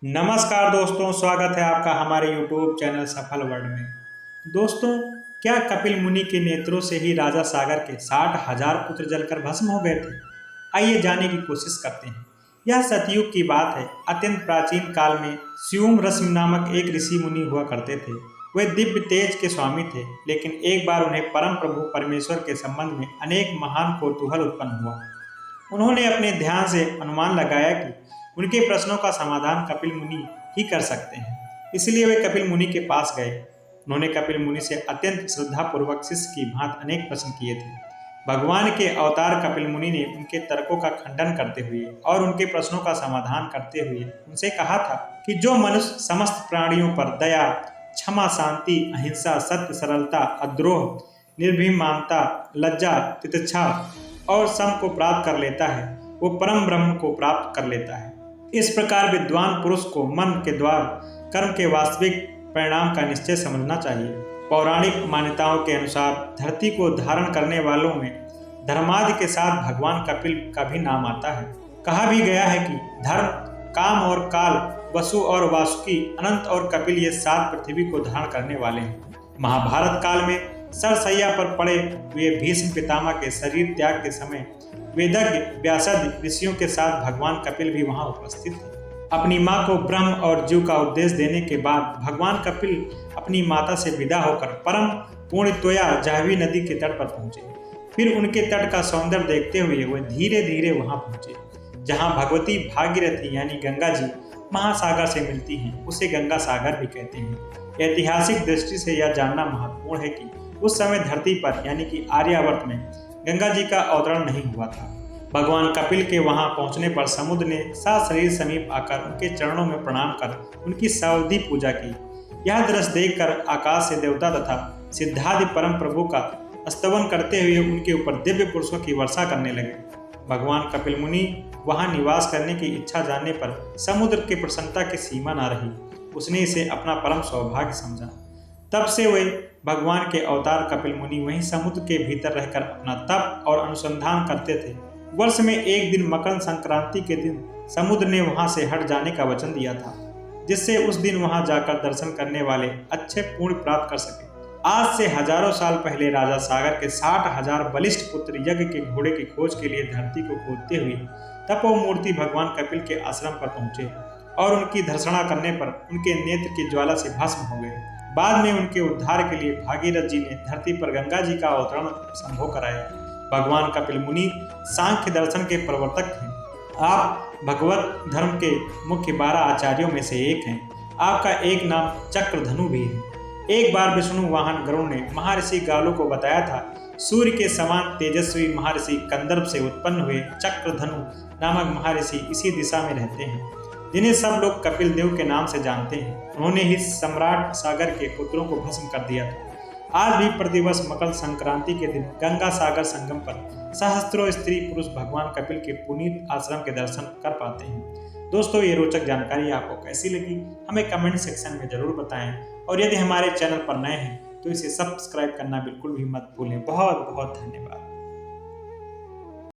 नमस्कार दोस्तों, स्वागत है आपका हमारे YouTube चैनल सफल वर्ल्ड में। दोस्तों, क्या कपिल मुनि के नेत्रों से ही राजा सागर के 60,000 पुत्र जलकर भस्म हो गए थे? आइए जानने की कोशिश करते हैं। यह सतयुग की बात है। अत्यंत प्राचीन काल में स्यूम रश्मि नामक एक ऋषि मुनि हुआ करते थे। वे दिव्य तेज के स्वामी थे, लेकिन एक बार उन्हें परम प्रभु परमेश्वर के संबंध में अनेक महान कौतूहल उत्पन्न हुआ। उन्होंने अपने ध्यान से अनुमान लगाया कि उनके प्रश्नों का समाधान कपिल मुनि ही कर सकते हैं। इसलिए वे कपिल मुनि के पास गए। उन्होंने कपिल मुनि से अत्यंत श्रद्धापूर्वक शिष्य की भांति अनेक प्रश्न किए थे। भगवान के अवतार कपिल मुनि ने उनके तर्कों का खंडन करते हुए और उनके प्रश्नों का समाधान करते हुए उनसे कहा था कि जो मनुष्य समस्त प्राणियों पर दया, क्षमा, शांति, अहिंसा, सत्य, सरलता, अद्रोह, निर्भीमानता, लज्जा, तितिक्षा और सम को प्राप्त कर लेता है, वो परम ब्रह्म को प्राप्त कर लेता है। इस प्रकार विद्वान पुरुष को मन के द्वार कर्म के वास्तविक परिणाम का निश्चय समझना चाहिए। पौराणिक मान्यताओं के अनुसार धरती को धारण करने वालों में धर्मादि के साथ भगवान कपिल का भी नाम आता है। कहा भी गया है कि धर्म, काम और काल, वसु और वासुकी, अनंत और कपिल ये 7 पृथ्वी को धारण करने वाले हैं। महाभारत काल में सरसैया पर पड़े हुए भीष्म पितामह के शरीर त्याग के समय वेदज्ञ व्यासद ऋषियों के साथ भगवान कपिल भी वहां उपस्थित थे। अपनी मां को ब्रह्म और जीव का उपदेश देने के बाद भगवान कपिल अपनी माता से विदा होकर परम पूर्णतोया जाह्नवी नदी के तट पर पहुंचे। फिर उनके तट का सौंदर्य देखते हुए वे धीरे धीरे वहां पहुंचे, जहां भगवती भागीरथी यानी गंगा जी महासागर से मिलती हैं। उसे गंगा सागर भी कहते हैं। ऐतिहासिक दृष्टि से यह जानना महत्वपूर्ण है कि उस समय धरती पर यानी कि आर्यावर्त में गंगा जी का अवतरण नहीं हुआ था। भगवान कपिल के वहां पहुंचने पर समुद्र ने सशरीर समीप आकर उनके चरणों में प्रणाम कर उनकी सावधि पूजा की। यह दृश्य देखकर आकाश से देवता तथा सिद्धादि परम प्रभु का स्तवन करते हुए उनके ऊपर दिव्य पुरुषों की वर्षा करने लगे। भगवान कपिल मुनि वहां निवास करने की इच्छा जानने पर समुद्र की प्रसन्नता की सीमा न रही। उसने इसे अपना परम सौभाग्य समझा। तब से वे भगवान के अवतार कपिल मुनि वहीं समुद्र के भीतर रहकर अपना तप और अनुसंधान करते थे। वर्ष में एक दिन मकर संक्रांति के दिन समुद्र ने वहां से हट जाने का वचन दिया था, जिससे उस दिन वहां जाकर दर्शन करने वाले अच्छे पुण्य प्राप्त कर सके। आज से हजारों साल पहले राजा सागर के 60,000 बलिष्ठ पुत्र यज्ञ के घोड़े की खोज के लिए धरती को खोदते हुए तपोमूर्ति भगवान कपिल के आश्रम पर पहुंचे और उनकी धर्षणा करने पर उनके नेत्र की ज्वाला से भस्म हो गए। बाद में उनके उद्धार के लिए भागीरथ जी ने धरती पर गंगा जी का अवतरण संभव कराया। भगवान कपिल मुनि सांख्य दर्शन के प्रवर्तक हैं। आप भगवत धर्म के मुख्य 12 आचार्यों में से एक हैं। आपका एक नाम चक्रधनु भी है। एक बार विष्णु वाहन गरुड़ ने महर्षि गालो को बताया था, सूर्य के समान तेजस्वी महर्षि कंदर्प से उत्पन्न हुए चक्रधनु नामक महर्षि इसी दिशा में रहते हैं, जिन्हें सब लोग कपिल देव के नाम से जानते हैं। उन्होंने ही सम्राट सागर के पुत्रों को भस्म कर दिया था। आज भी प्रतिवर्ष मकर संक्रांति के दिन गंगा सागर संगम पर सहस्त्रों स्त्री पुरुष भगवान कपिल के पुनीत आश्रम के दर्शन कर पाते हैं। दोस्तों, ये रोचक जानकारी आपको कैसी लगी हमें कमेंट सेक्शन में जरूर बताएं, और यदि हमारे चैनल पर नए हैं तो इसे सब्सक्राइब करना बिल्कुल भी मत भूलें। बहुत बहुत धन्यवाद।